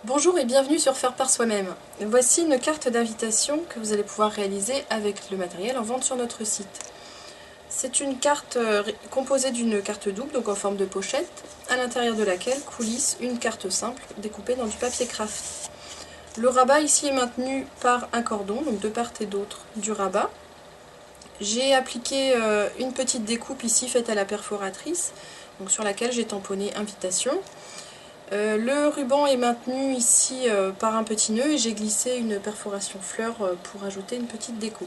Bonjour et bienvenue sur Faire par soi-même. Voici une carte d'invitation que vous allez pouvoir réaliser avec le matériel en vente sur notre site. C'est une carte composée d'une carte double, donc en forme de pochette, à l'intérieur de laquelle coulisse une carte simple découpée dans du papier craft. Le rabat ici est maintenu par un cordon, donc de part et d'autre du rabat. J'ai appliqué une petite découpe ici faite à la perforatrice, donc sur laquelle j'ai tamponné invitation. Le ruban est maintenu ici par un petit nœud et j'ai glissé une perforation fleur pour ajouter une petite déco.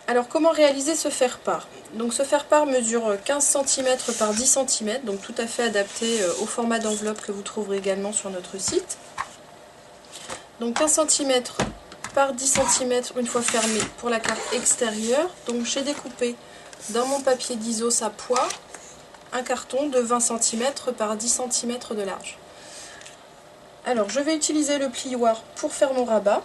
Alors comment réaliser ce faire-part? Donc ce faire-part mesure 15 cm par 10 cm, donc tout à fait adapté au format d'enveloppe que vous trouverez également sur notre site. Donc 15 cm par 10 cm une fois fermé pour la carte extérieure. Donc j'ai découpé dans mon papier d'Isos à pois un carton de 20 cm par 10 cm de large. Alors je vais utiliser le plioir pour faire mon rabat.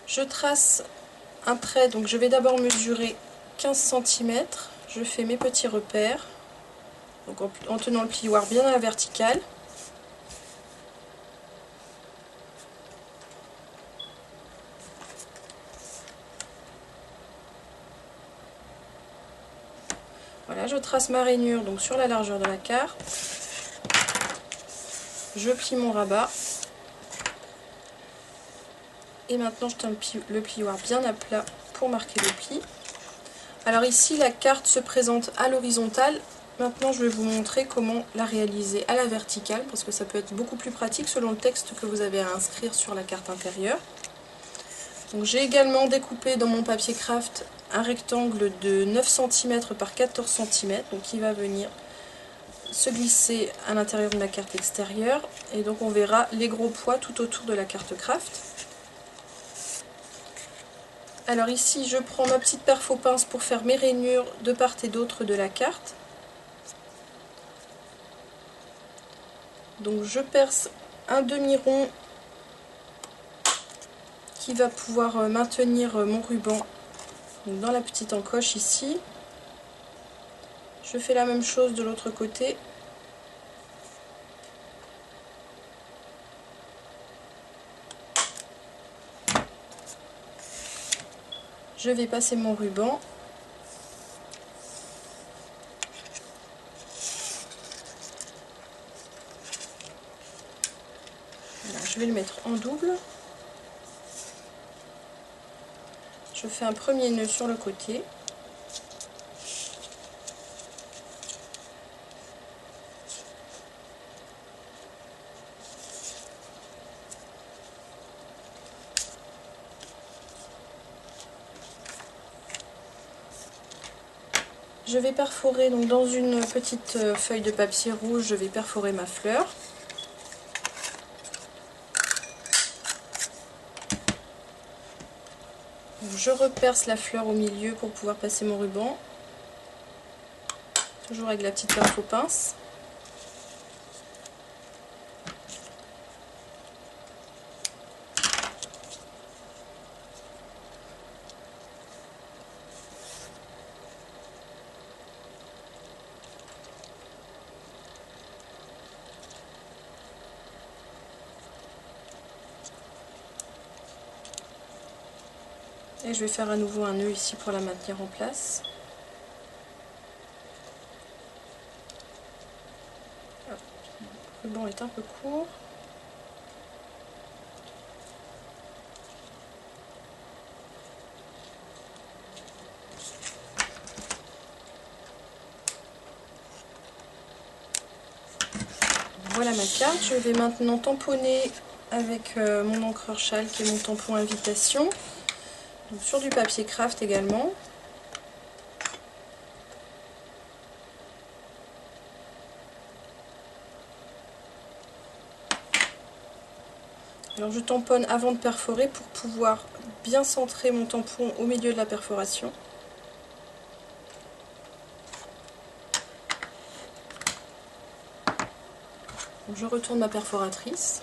Je trace un trait, donc je vais d'abord mesurer 15 cm. Je fais mes petits repères, donc en tenant le plioir bien à la verticale. Voilà, je trace ma rainure donc sur la largeur de la carte. Je plie mon rabat. Et maintenant je tiens le plioir bien à plat pour marquer le pli. Alors ici la carte se présente à l'horizontale. Maintenant je vais vous montrer comment la réaliser à la verticale parce que ça peut être beaucoup plus pratique selon le texte que vous avez à inscrire sur la carte intérieure. J'ai également découpé dans mon papier craft un rectangle de 9 cm par 14 cm, donc qui va venir se glisser à l'intérieur de la carte extérieure. Et donc on verra les gros poids tout autour de la carte craft. Alors ici je prends ma petite perfo pince pour faire mes rainures de part et d'autre de la carte. Donc je perce un demi-rond qui va pouvoir maintenir mon ruban dans la petite encoche ici. Je fais la même chose de l'autre côté. Je vais passer mon ruban. Voilà, je vais le mettre en double. Je fais un premier nœud sur le côté. Je vais perforer donc dans une petite feuille de papier rouge, je vais perforer ma fleur. Je reperce la fleur au milieu pour pouvoir passer mon ruban. Toujours avec la petite perfo pince. Et je vais faire à nouveau un nœud ici pour la maintenir en place. Le ruban est un peu court. Voilà ma carte. Je vais maintenant tamponner avec mon encreur châle qui est mon tampon invitation. Donc sur du papier craft également. Alors je tamponne avant de perforer pour pouvoir bien centrer mon tampon au milieu de la perforation. Donc je retourne ma perforatrice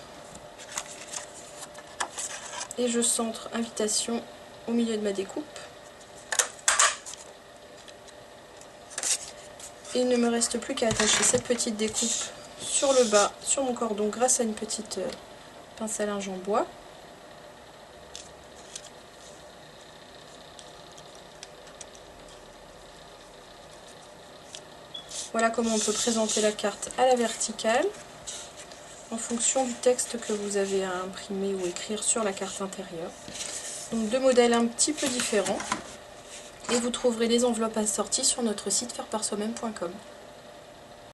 et je centre invitation au milieu de ma découpe. Et il ne me reste plus qu'à attacher cette petite découpe sur le bas, sur mon cordon, grâce à une petite pince à linge en bois. Voilà comment on peut présenter la carte à la verticale, en fonction du texte que vous avez à imprimer ou écrire sur la carte intérieure. Donc deux modèles un petit peu différents. Et vous trouverez les enveloppes assorties sur notre site faireparsoi-même.com.